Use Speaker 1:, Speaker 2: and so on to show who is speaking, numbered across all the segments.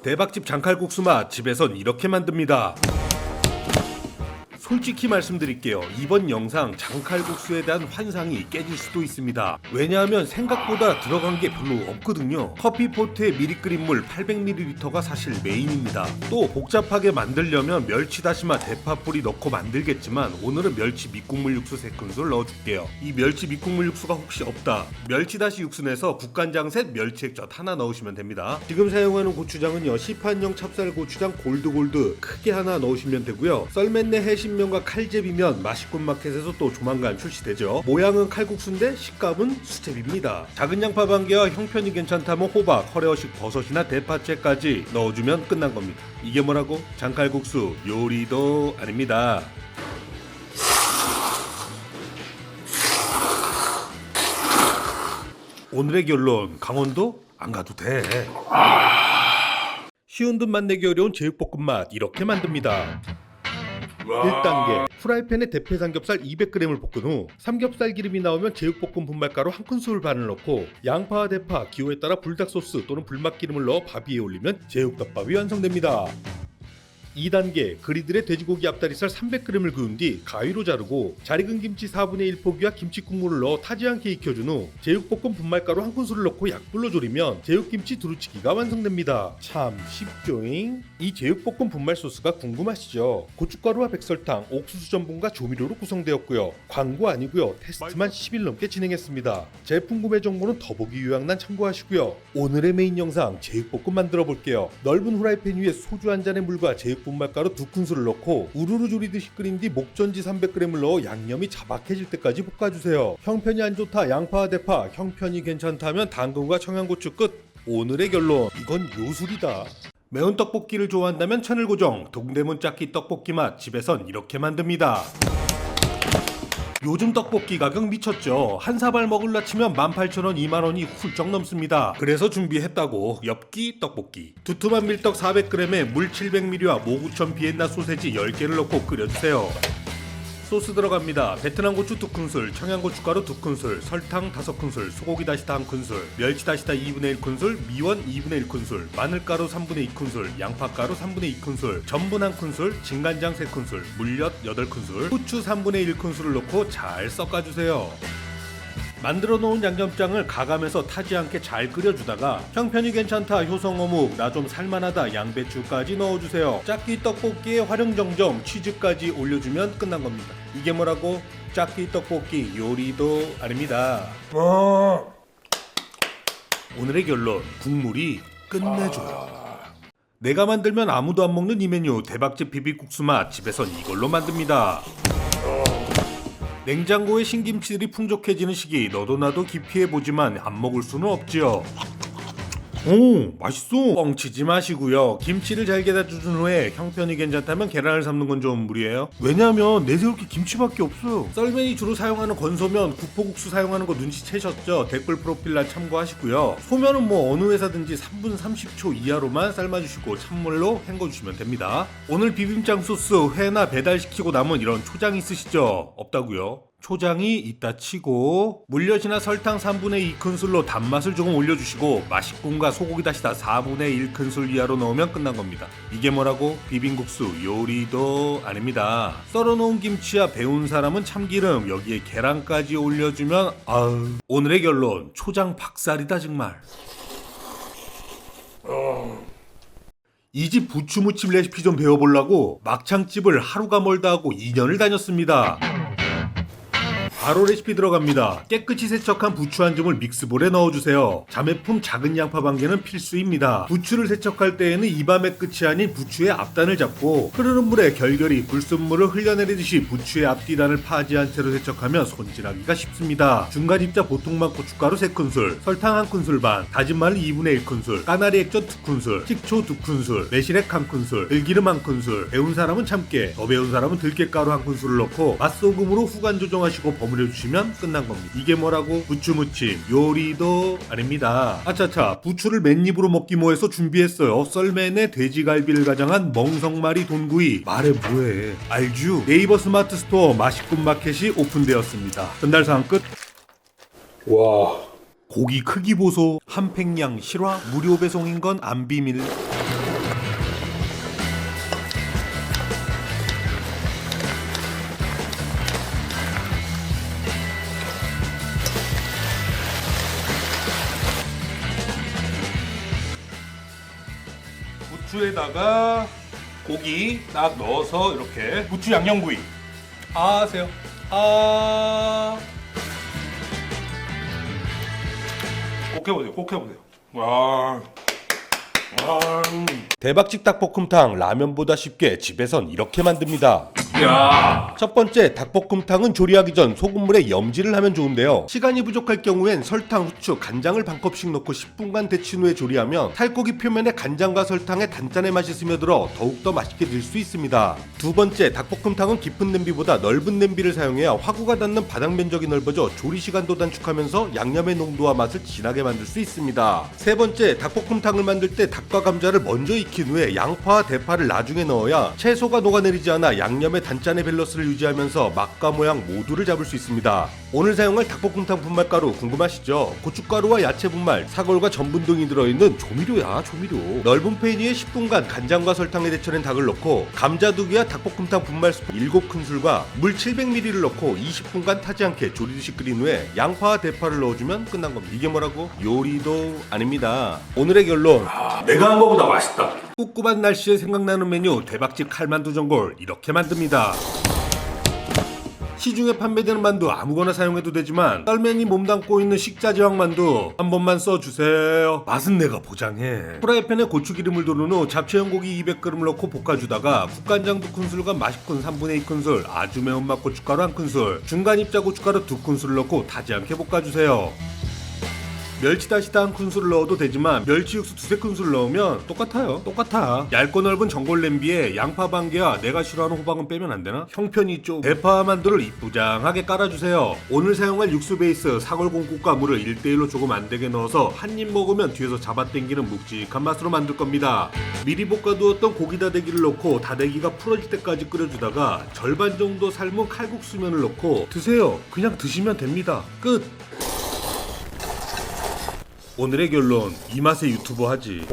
Speaker 1: 대박집 장칼국수 맛 집에선 이렇게 만듭니다. 솔직히 말씀드릴게요. 이번 영상 장칼국수에 대한 환상이 깨질 수도 있습니다. 왜냐하면 생각보다 들어간 게 별로 없거든요. 커피포트에 미리 끓인 물 800ml가 사실 메인입니다. 또 복잡하게 만들려면 멸치 다시마 대파뿌리 넣고 만들겠지만 오늘은 멸치 밑국물 육수 3큰술 넣어줄게요. 이 멸치 밑국물 육수가 혹시 없다, 멸치 다시 육수 내서 국간장 셋, 멸치 액젓 하나 넣으시면 됩니다. 지금 사용하는 고추장은요, 시판용 찹쌀 고추장 골드 크게 하나 넣으시면 되고요. 썰맨내 해신면과 칼제비면 맛있군마켓에서 또 조만간 출시되죠. 모양은 칼국수인데 식감은 수제비입니다. 작은 양파 반 개와 형편이 괜찮다면 호박, 허레허식 버섯이나 대파채까지 넣어주면 끝난 겁니다. 이게 뭐라고? 장칼국수 요리도 아닙니다. 오늘의 결론, 강원도 안 가도 돼. 쉬운 듯 맛내기 어려운 제육볶음 맛 이렇게 만듭니다. 1단계, 프라이팬에 대패 삼겹살 200g을 볶은 후 삼겹살 기름이 나오면 제육볶음 분말가루 1큰술 반을 넣고 양파와 대파, 기호에 따라 불닭소스 또는 불맛기름을 넣어 밥 위에 올리면 제육덮밥이 완성됩니다. 2단계, 그리들의 돼지고기 앞다리살 300g을 그은 뒤 가위로 자르고 잘 익은 김치 4분의 1 포기와 김치 국물을 넣어 타지 않게 익혀준 후 제육볶음 분말가루 1큰술을 넣고 약불로 졸이면 제육김치 두루치기가 완성됩니다. 참 쉽죠잉? 이 제육볶음 분말 소스가 궁금하시죠? 고춧가루와 백설탕, 옥수수 전분과 조미료로 구성되었고요. 광고 아니고요. 테스트만 10일 넘게 진행했습니다. 제품 구매 정보는 더보기 요약란 참고하시고요. 오늘의 메인 영상 제육볶음 만들어 볼게요. 넓은 후라이팬 위에 소주 한 잔의 물과 제육 분말가루 2큰술을 넣고 우르르 졸이듯이 끓인 뒤 목전지 300g을 넣어 양념이 자박해질 때까지 볶아주세요. 형편이 안 좋다 양파와 대파, 형편이 괜찮다면 당근과 청양고추 끝. 오늘의 결론, 이건 요술이다. 매운 떡볶이를 좋아한다면 채널 고정, 동대문 짝기 떡볶이 맛 집에선 이렇게 만듭니다. 요즘 떡볶이 가격 미쳤죠. 한 사발 먹을라 치면 18,000원, 20,000원이 훌쩍 넘습니다. 그래서 준비했다고 엽기 떡볶이. 두툼한 밀떡 400g에 물 700ml와 모구천 비엔나 소세지 10개를 넣고 끓여주세요. 소스 들어갑니다. 베트남 고추 2큰술, 청양고춧가루 2큰술, 설탕 5큰술, 소고기 다시다 1큰술, 멸치 다시다 2분의 1큰술, 미원 2분의 1큰술, 마늘가루 3분의 2큰술, 양파가루 3분의 2큰술, 전분 1큰술, 진간장 3큰술, 물엿 8큰술, 후추 3분의 1큰술을 넣고 잘 섞어주세요. 만들어 놓은 양념장을 가감해서 타지 않게 잘 끓여주다가 형편이 괜찮다 효성어묵, 나 좀 살만하다 양배추까지 넣어주세요. 짝기 떡볶이에 활용정정 치즈까지 올려주면 끝난 겁니다. 이게 뭐라고? 짝기 떡볶이 요리도 아닙니다. 오늘의 결론, 국물이 끝내줘요. 내가 만들면 아무도 안 먹는 이 메뉴, 대박집 비빔국수 맛 집에선 이걸로 만듭니다. 냉장고에 신김치들이 풍족해지는 시기, 너도 나도 기피해보지만 안 먹을 수는 없지요. 오, 맛있어. 뻥치지 마시고요. 김치를 잘 게다주신 후에 형편이 괜찮다면 계란을 삶는 건 좀 무리예요. 왜냐면 내세울 게 김치밖에 없어요. 썰맨이 주로 사용하는 건소면, 국포국수 사용하는 거 눈치채셨죠? 댓글 프로필란 참고하시고요. 소면은 뭐 어느 회사든지 3분 30초 이하로만 삶아주시고 찬물로 헹궈주시면 됩니다. 오늘 비빔장 소스 회나 배달시키고 남은 이런 초장 있으시죠? 없다고요? 초장이 있다 치고 물엿이나 설탕 3분의 2큰술로 단맛을 조금 올려주시고 맛있군과 소고기 다시다 4분의 1큰술 이하로 넣으면 끝난 겁니다. 이게 뭐라고? 비빔국수 요리도 아닙니다. 썰어놓은 김치와 배운 사람은 참기름, 여기에 계란까지 올려주면 아우. 오늘의 결론, 초장 박살이다 정말. 이 집 부추무침 레시피 좀 배워보려고 막창집을 하루가 멀다 하고 2년을 다녔습니다. 바로 레시피 들어갑니다. 깨끗이 세척한 부추 한 줌을 믹스볼에 넣어주세요. 자매품 작은 양파 반 개는 필수입니다. 부추를 세척할 때에는 입안의 끝이 아닌 부추의 앞단을 잡고 흐르는 물에 결결이 불순물을 흘려내리듯이 부추의 앞뒤단을 파지한 채로 세척하면 손질하기가 쉽습니다. 중간 입자 보통만 고춧가루 3큰술, 설탕 1큰술 반, 다진 마늘 2분의 1큰술, 까나리 액젓 2큰술, 식초 2큰술, 매실액 1큰술, 들기름 1큰술, 배운 사람은 참깨, 더 배운 사람은 들깨가루 1큰술을 넣고 맛소금으로 후간 조정하시고 버무려주시면 끝난 겁니다. 이게 뭐라고? 부추무침 요리도 아닙니다. 아차차, 부추를 맨입으로 먹기 뭐해서 준비했어요. 썰맨의 돼지갈비를 가장한 멍석말이 돈구이. 말해 뭐해. 알죠? 네이버 스마트 스토어 맛있군 마켓이 오픈되었습니다. 전달 사항 끝. 와, 고기 크기 보소. 한 팩량 실화 무료 배송인 건 안 비밀. 부추에다가 고기 딱 넣어서 이렇게 부추 양념구이 하세요. 꼭 해보세요. 꼭 해보세요. 와. 대박집 닭볶음탕 라면보다 쉽게 집에선 이렇게 만듭니다. 야. 첫 번째, 닭볶음탕은 조리하기 전 소금물에 염지를 하면 좋은데요. 시간이 부족할 경우엔 설탕, 후추, 간장을 반 컵씩 넣고 10분간 데친 후에 조리하면 살코기 표면에 간장과 설탕의 단짠의 맛이 스며들어 더욱더 맛있게 될 수 있습니다. 두 번째, 닭볶음탕은 깊은 냄비보다 넓은 냄비를 사용해야 화구가 닿는 바닥 면적이 넓어져 조리 시간도 단축하면서 양념의 농도와 맛을 진하게 만들 수 있습니다. 세 번째, 닭볶음탕을 만들 때 닭과 감자를 먼저 익힌 후에 양파와 대파를 나중에 넣어야 채소가 녹아내리지 않아 양념의 단짠의 밸런스를 유지하면서 맛과 모양 모두를 잡을 수 있습니다. 오늘 사용할 닭볶음탕 분말가루 궁금하시죠? 고춧가루와 야채 분말, 사골과 전분 등이 들어있는 조미료야, 조미료. 넓은 팬 위에 10분간 간장과 설탕에 데쳐낸 닭을 넣고 감자 2개와 닭볶음탕 분말 스푼 7큰술과 물 700ml를 넣고 20분간 타지 않게 조리듯이 끓인 후에 양파와 대파를 넣어주면 끝난 겁니다. 이게 뭐라고? 요리도 아닙니다. 오늘의 결론, 내가 한 거보다 맛있다. 꿉꿉한 날씨에 생각나는 메뉴 대박집 칼만두 전골 이렇게 만듭니다. 시중에 판매되는 만두 아무거나 사용해도 되지만 썰맨이 몸담고 있는 식자지왕 만두 한 번만 써주세요. 맛은 내가 보장해. 프라이팬에 고추기름을 두른 후 잡채용 고기 200g을 넣고 볶아주다가 국간장 2큰술과 맛있군 3분의 2큰술, 아주 매운맛 고춧가루 1큰술, 중간 입자 고춧가루 2큰술을 넣고 타지 않게 볶아주세요. 멸치다시다 1큰술을 넣어도 되지만 멸치 육수 2-3큰술을 넣으면 똑같아. 얇고 넓은 전골 냄비에 양파 반 개와 내가 싫어하는 호박은 빼면 안 되나? 형편이 좀 대파 만두를 이쁘장하게 깔아주세요. 오늘 사용할 육수 베이스 사골 공국과 물을 1:1로 조금 안 되게 넣어서 한 입 먹으면 뒤에서 잡아당기는 묵직한 맛으로 만들 겁니다. 미리 볶아두었던 고기 다대기를 넣고 다대기가 풀어질 때까지 끓여주다가 절반 정도 삶은 칼국수면을 넣고 드세요. 그냥 드시면 됩니다. 끝! 오늘의 결론, 이 맛에 유튜버 하지.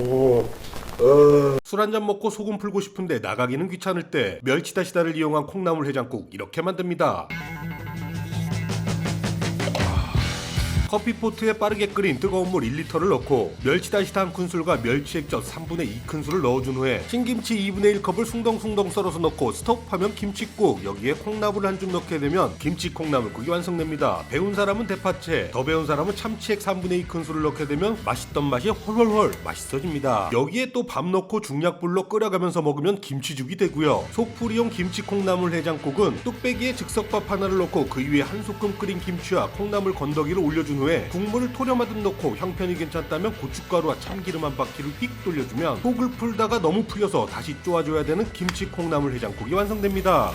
Speaker 1: 술 한잔 먹고 소금 풀고 싶은데 나가기는 귀찮을 때 멸치다시다를 이용한 콩나물 해장국 이렇게 만듭니다. 커피포트에 빠르게 끓인 뜨거운 물 1리터를 넣고 멸치다시다 1큰술과 멸치액젓 3분의 2큰술을 넣어준 후에 신김치 2분의 1컵을 숭덩숭덩 썰어서 넣고 스톱하면 김치국, 여기에 콩나물을 한 줌 넣게 되면 김치 콩나물국이 완성됩니다. 배운 사람은 대파채, 더 배운 사람은 참치액 3분의 2큰술을 넣게 되면 맛있던 맛이 훨훨훨 맛있어집니다. 여기에 또 밥 넣고 중약불로 끓여가면서 먹으면 김치죽이 되고요. 속풀이용 김치 콩나물 해장국은 뚝배기에 즉석밥 하나를 넣고 그 위에 한 소끔 끓인 김치와 콩나물 건더기를 올려준 후에 국물을 토렴하듯 넣고 형편이 괜찮다면 고춧가루와 참기름 한 바퀴를 휙 돌려주면 속을 풀다가 너무 풀려서 다시 쪼아줘야 되는 김치 콩나물 해장국이 완성됩니다.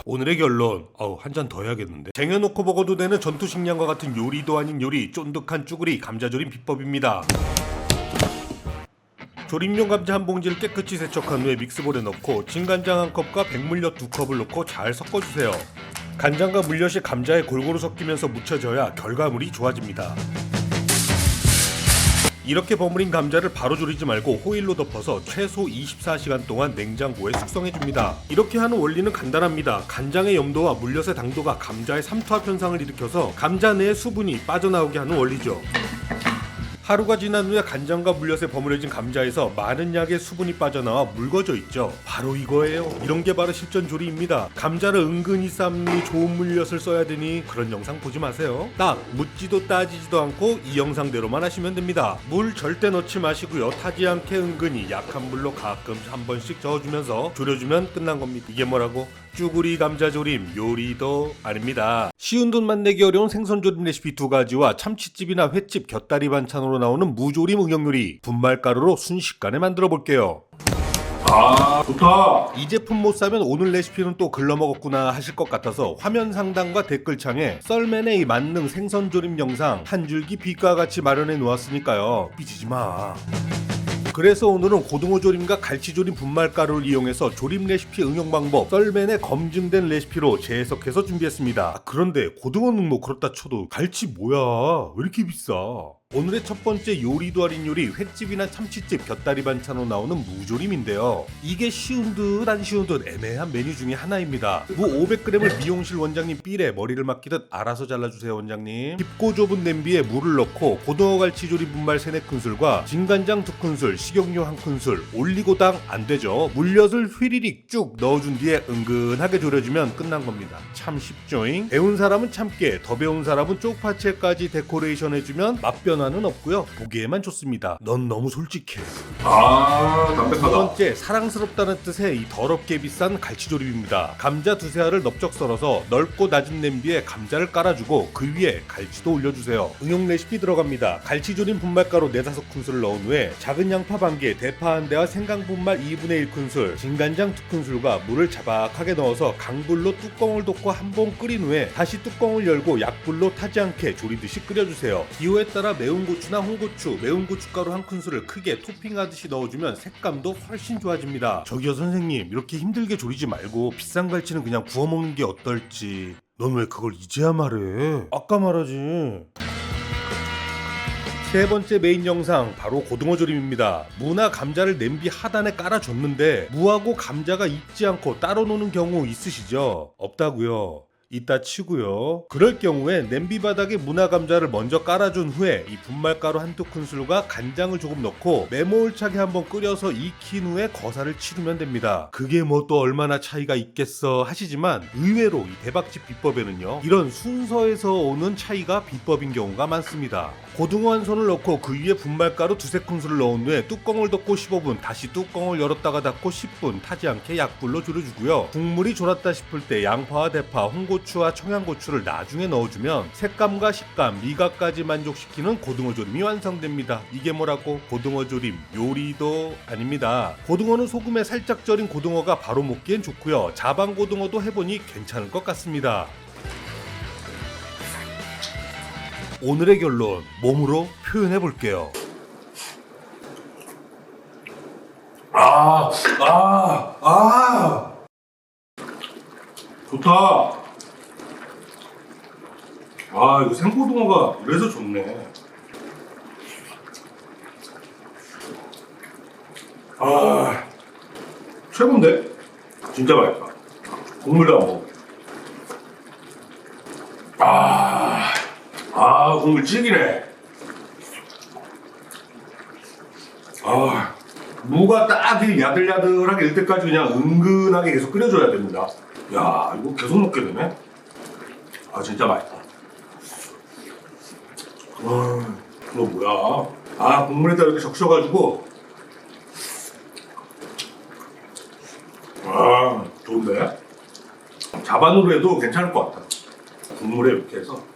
Speaker 1: 오늘의 결론, 한 잔 더 해야겠는데. 쟁여놓고 먹어도 되는 전투식량과 같은 요리도 아닌 요리, 쫀득한 쭈구리 감자조림 비법입니다. 조림용 감자 한 봉지를 깨끗이 세척한 후에 믹스볼에 넣고 진간장 1컵과 백물엿 2컵을 넣고 잘 섞어주세요. 간장과 물엿이 감자에 골고루 섞이면서 묻혀져야 결과물이 좋아집니다. 이렇게 버무린 감자를 바로 조리지 말고 호일로 덮어서 최소 24시간 동안 냉장고에 숙성해줍니다. 이렇게 하는 원리는 간단합니다. 간장의 염도와 물엿의 당도가 감자의 삼투압 현상을 일으켜서 감자 내의 수분이 빠져나오게 하는 원리죠. 하루가 지난 후에 간장과 물엿에 버무려진 감자에서 많은 양의 수분이 빠져나와 묽어져 있죠. 바로 이거예요. 이런 게 바로 실전 조리입니다. 감자를 은근히 삶니 좋은 물엿을 써야 되니 그런 영상 보지 마세요. 딱 묻지도 따지지도 않고 이 영상대로만 하시면 됩니다. 물 절대 넣지 마시고요. 타지 않게 은근히 약한 물로 가끔 한 번씩 저어주면서 졸여주면 끝난 겁니다. 이게 뭐라고? 쭈구리 감자조림 요리도 아닙니다. 쉬운 돈 맛내기 어려운 생선조림 레시피 2가지와 참치집이나 횟집 곁다리 반찬으로 나오는 무조림 응용요리 분말가루로 순식간에 만들어 볼게요. 좋다. 이 제품 못 사면 오늘 레시피는 또 글러먹었구나 하실 것 같아서 화면 상단과 댓글창에 썰맨의 만능 생선조림 영상 한 줄기 빛과 같이 마련해 놓았으니까요. 삐지지 마. 그래서 오늘은 고등어조림과 갈치조림 분말가루를 이용해서 조림 레시피 응용 방법 썰맨의 검증된 레시피로 재해석해서 준비했습니다. 그런데 고등어는 뭐 그렇다 쳐도 갈치 뭐야? 왜 이렇게 비싸? 오늘의 첫 번째 요리도 아닌 요리, 횟집이나 참치집 곁다리 반찬으로 나오는 무조림인데요. 이게 쉬운 듯 안 쉬운 듯 애매한 메뉴 중에 하나입니다. 무 500g을 미용실 원장님 삘에 머리를 맡기듯 알아서 잘라주세요 원장님. 깊고 좁은 냄비에 물을 넣고 고등어 갈치조림 분말 3-4큰술과 진간장 2큰술, 식용유 1큰술, 올리고당 안되죠. 물엿을 휘리릭 쭉 넣어준 뒤에 은근하게 졸여주면 끝난 겁니다. 참 쉽죠잉? 배운 사람은 참깨, 더 배운 사람은 쪽파채까지 데코레이션 해주면 맛 변화는 없고요. 보기에만 좋습니다. 넌 너무 솔직해.
Speaker 2: 담백하다.
Speaker 1: 두 번째, 사랑스럽다는 뜻의 이 더럽게 비싼 갈치조림입니다. 감자 2-3알을 넓적 썰어서 넓고 낮은 냄비에 감자를 깔아주고 그 위에 갈치도 올려주세요. 응용 레시피 들어갑니다. 갈치조림 분말가루 4-5큰술을 넣은 후에 작은 양파 반개, 대파 한 대와 생강 분말 2분의 1큰술, 진간장 2큰술과 물을 자박하게 넣어서 강불로 뚜껑을 덮고 한 번 끓인 후에 다시 뚜껑을 열고 약불로 타지 않게 조리듯이 끓여주세요. 기호에 따라 매운 고추나 홍고추, 매운 고춧가루 1큰술을 크게 토핑하듯이 넣어주면 색감도 훨씬 좋아집니다. 저기요 선생님, 이렇게 힘들게 조리지 말고 비싼 갈치는 그냥 구워 먹는 게 어떨지. 넌 왜 그걸 이제야 말해? 아까 말하지. 세 번째 메인 영상, 바로 고등어 조림입니다. 무나 감자를 냄비 하단에 깔아줬는데 무하고 감자가 익지 않고 따로 노는 경우 있으시죠? 없다고요. 이따 치고요. 그럴 경우에 냄비 바닥에 무나 감자를 먼저 깔아준 후에 이 분말가루 1-2큰술과 간장을 조금 넣고 메모울차게 한번 끓여서 익힌 후에 거사를 치르면 됩니다. 그게 뭐 또 얼마나 차이가 있겠어 하시지만 의외로 이 대박집 비법에는요, 이런 순서에서 오는 차이가 비법인 경우가 많습니다. 고등어 한 손을 넣고 그 위에 분말가루 2-3큰술을 넣은 후에 뚜껑을 덮고 15분, 다시 뚜껑을 열었다가 닫고 10분 타지 않게 약불로 졸여주고요. 국물이 졸았다 싶을 때 양파와 대파, 홍고추와 청양고추를 나중에 넣어주면 색감과 식감, 미각까지 만족시키는 고등어 조림이 완성됩니다. 이게 뭐라고? 고등어 조림 요리도 아닙니다. 고등어는 소금에 살짝 절인 고등어가 바로 먹기엔 좋고요. 자반 고등어도 해보니 괜찮을 것 같습니다. 오늘의 결론, 몸으로 표현해 볼게요.
Speaker 2: 좋다. 이거 생고등어가 그래서 좋네. 최고인데? 진짜 맛있다. 국물도 안 먹어. 국물 찌기네. 무가 딱 야들야들하게 될 때까지 그냥 은근하게 계속 끓여줘야 됩니다. 야, 이거 계속 먹게 되네. 진짜 맛있다. 이거 뭐야? 국물에다 이렇게 적셔가지고. 좋은데? 자반으로 해도 괜찮을 것 같아. 국물에 이렇게 해서.